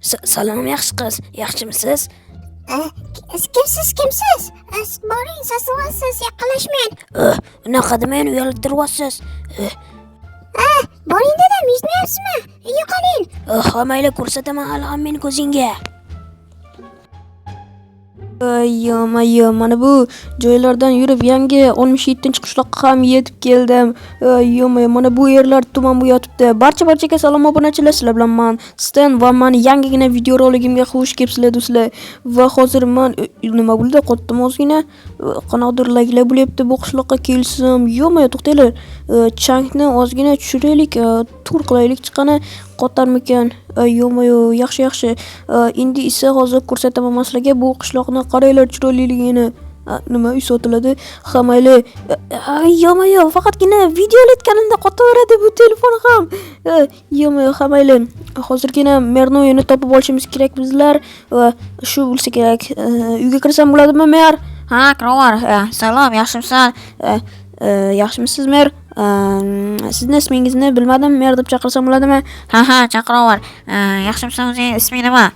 Salom yaxshi qiz, yaxshimisiz? Kimsiz? Boring, sasivasiz, yaqinlashmang. Unaqa demang, uyalib turyapsiz. Boring dedim, eshitmayapsizmi? Yo'qoling. Mayli, ko'rsataman hali ham meni ko'zingga. Mana bu joylardan yurib yangi 67-qishloqqa ham yetib keldim. Mana bu yerlar tuman bu yotibdi. Barchaga salom obunachilar, sizlar bilan men Stan va meni yangigina video roligimga xush kelibsizlar do'stlar. Va hozir men nima bo'ldi? Qotdim ozgina. Qanaqadir laglar bo'lyapti bu qishloqqa kelsam. To'xtanglar. Changni ozgina tushiraylik, tur qilaylik chiqani qotarmikan. Yaxshi. Endi esa hozir ko'rsataman sizlarga bu qishloqni qaranglar chiroyliligini. Nima uy sotiladi? Mayli. Faqatgina video olayotganimda qotaveradi bu telefon ham. Mayli. Hozirgina merni uyini topib olishimiz kerak bizlar. Shu bo'lsa kerak. Uyga kirsam bo'ladimi, mer? Kiraver. Salom, yaxshimisan? Yaxshimisiz, mer? Sizni ismingizni bilmadim, mer deb chaqirsam bo'ladimi? Chaqiraver. Yaxshimisan, o'zing isming nima?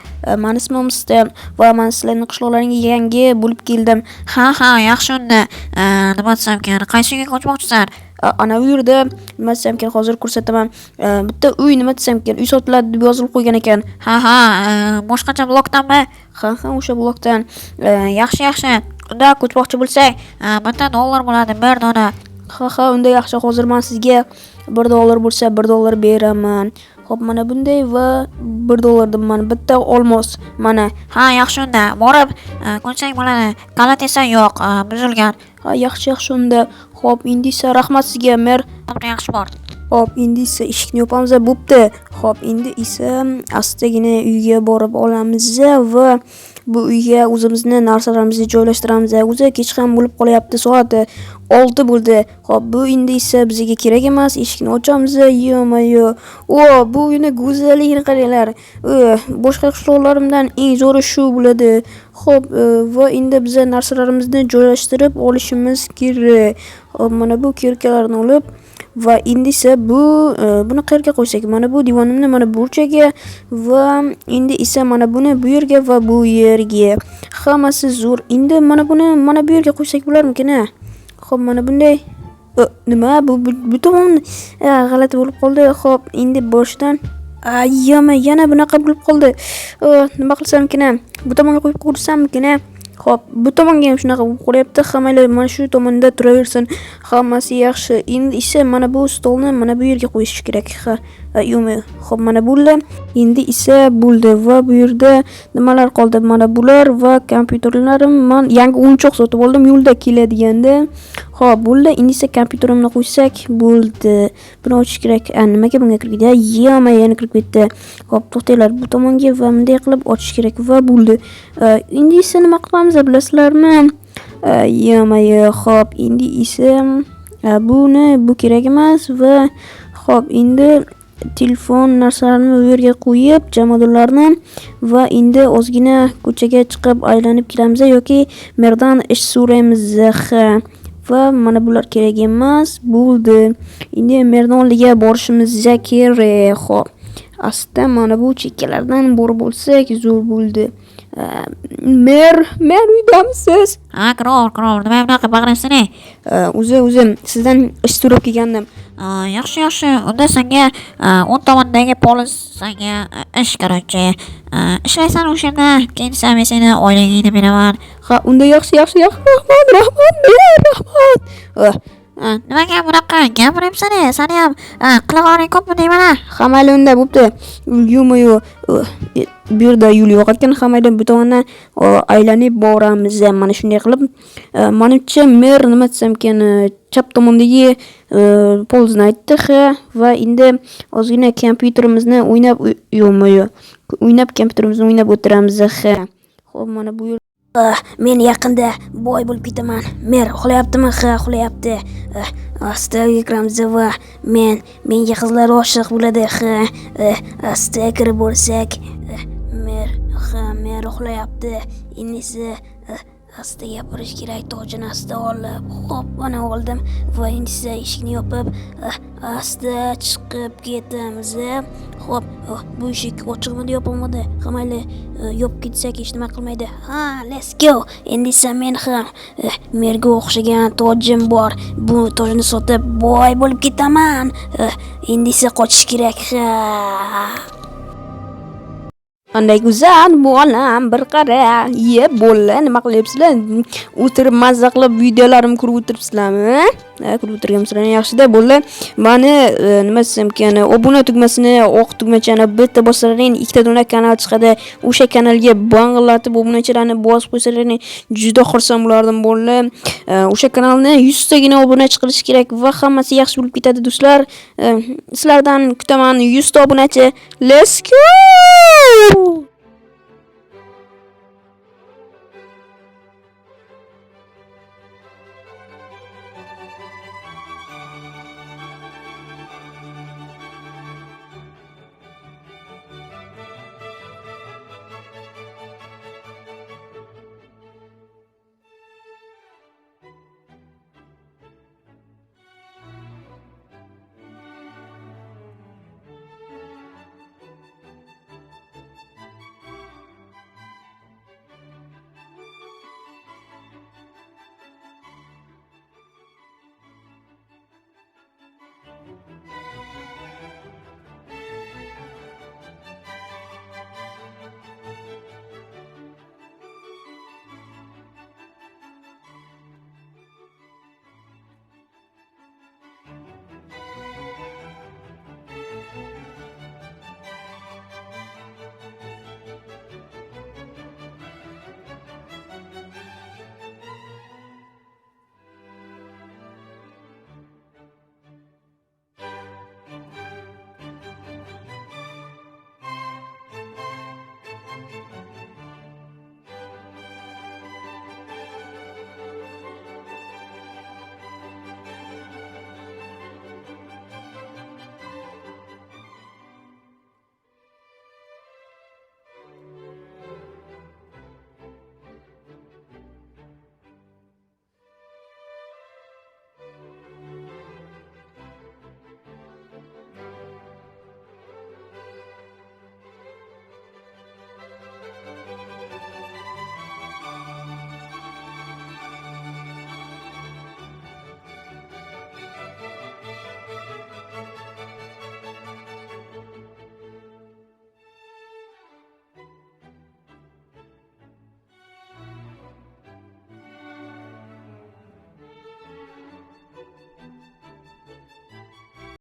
Meni ismim Stan va men sizlarning qishloqlaringga yangi bo'lib keldim. Yaxshi unda. Nima desam ekan, qaysi uyga ko'chmoqchisan? Ana u yerda nima desam ekan, hozir ko'rsataman. Bitta uy nima desam ekan, uy sotiladi deb yozilib qo'ygan ekan. Boshqacha blokdanmi? O'sha blokdan. Yaxshi. Unda ko'chmoqchi bo'lsak, bitta dollar bo'ladi, bir dona. Unda yaxshi. Hozir men sizga $1 bo'lsa $1 beraman. Xo'p, mana bunday va $1 man bitta olmos. Mana. Yaxshi unda. Borib ko'rsang bo'ladi. Kalit esa yo'q, buzilgan. Yaxshi unda. Xo'p, endi esa rahmat sizga, mer. Yaxshi bor. Xo'p, endi esa eshikni yopamiz, bo'pti. Xo'p, endi esa astagina uyga borib olamiz va bu uyga o'zimizni narsalarimizni joylashtiramiz. O'zi kech ham bo'lib qolyapti, soat 6 bo'ldi. Xo'p, bu endi esa bizga kerak emas. Eshikni ochamiz. Bu uyni go'zalligini qaranglar. Boshqa qishloqlarimdan eng zo'ri shu bo'ladi. Xo'p, va endi biz narsalarimizni joylashtirib olishimiz kerak. Xo'p, mana bu kirkalarni olib va endi esa buni qayerga qo'ysak? Mana bu divonimni mana bu burchaga va endi esa mana buni bu yerga va bu yerga. Hammasi zo'r. Endi mana buni mana bu yerga qo'ysak bo'larmikin? Xo'p, mana bunday. Nima bu tomon g'alati bo'lib qoldi. Xo'p, endi boshdan yana bunaqa bo'lib qoldi. Nima qilsamkin? Bu tomonga qo'yib ko'rsammikin? Xo'p, bu tomonga ham shunaqa bo'lib qolyapti. Hammalar mana shu tomonda turaversin. Hammasi yaxshi. Endi esa mana bu stolni mana bu yerga qo'yish kerak. Xo'p, mana bo'ldi. Endi esa bo'ldi va bu yerda nimalar qoldi? Mana bular va kompyuterlarim. Men yangi o'yinchoq sotib oldim yo'lda keladiganda. Xo'p, bo'ldi. Endi esa kompyuterimni qo'ysak bo'ldi. Buni ochish kerak. Nimaga bunga kirgida? Yana kirib ketdi. Xo'p, to'xtanglar. Bu tomonga va bunday qilib ochish kerak va bo'ldi. Endi esa nima qilamiz bilasizlarmi? Xo'p, endi esa bu kerak emas va xo'p, endi telefon narsalarini bu yerga qo'yib, jamoadlarni va endi ozgina ko'chaga chiqib aylanib kelamiz yoki merdan ish so'raymiz. Va mana bular kerak emas. Bo'ldi. Endi merdan oldiga borishimiz kerak. Xo'p. Asta mana bu chekkalardan borib bo'lsak zo'r bo'ldi. Mer uydamisiz? Kiraver. Nima bunaqa baqirasizmi? O'zim sizdan ish so'rab kelgandim. Yaxshi. Unda senga 10 tomondagi polis senga ish kerakchi. Ishlaysan o'sha yerda, keyin men seni oilangni beraman. Unda yaxshi. Rahmat. Nimaga bunaqa gapiryapsan? Seni ham qilig'oring ko'pmi deyman? Mayli unda bo'pti. Bu yerda yo'l yo'q ekan, mayli bu tomondan aylanib boramiz. Mana shunday qilib, menimcha mer nima desam ekan, chap tomondagi polzni aytdi va endi ozgina kompyuterimizni o'ynab o'tiramiz. Xo'p, mana bu yer. Men yaqinda boy bo'lib ketaman. Mer uxlayaptimi? Uxlayapti. Asta kiramiz va menga qizlar oshiq bo'ladi. Asta kirib bo'lsak, mer uxlayapti. Endi esa asta gapirish kerak. Tojini asta olib, hop, mana oldim va endi esa eshikni yopib, asta chiqib ketamiz. Hop, bu eshik ochiqmidi, yopilmadi. Mayli, yopib ketsak hech nima qilmaydi. Ha, let's go. Endi esa men ham merga o'xshagan tojim bor. Bu tojni sotib boy bo'lib ketaman. Endi esa qochish kerak. Qanday go'zal bu olam, bir qara. Bo'ldi, nima qilyapsizlar? O'tirib mazza qilib videolarimni ko'rib o'tiribsizlarmi? Ko'rib o'tirgansizlar, yaxshi-da, bo'ldi. Mani nima desam ekan, obuna tugmasini, oq tugmachani bitta bossalaring, ikkita dona kanal chiqadi. O'sha kanalga bang'illatib obunachilarni bosib qo'ysalaring, juda xursand bo'lardim, bo'ldi. O'sha kanalni 100 tagina obunachi qilish kerak va hammasi yaxshi bo'lib ketadi, do'stlar. Sizlardan kutaman 100 ta obunachi. Let's go!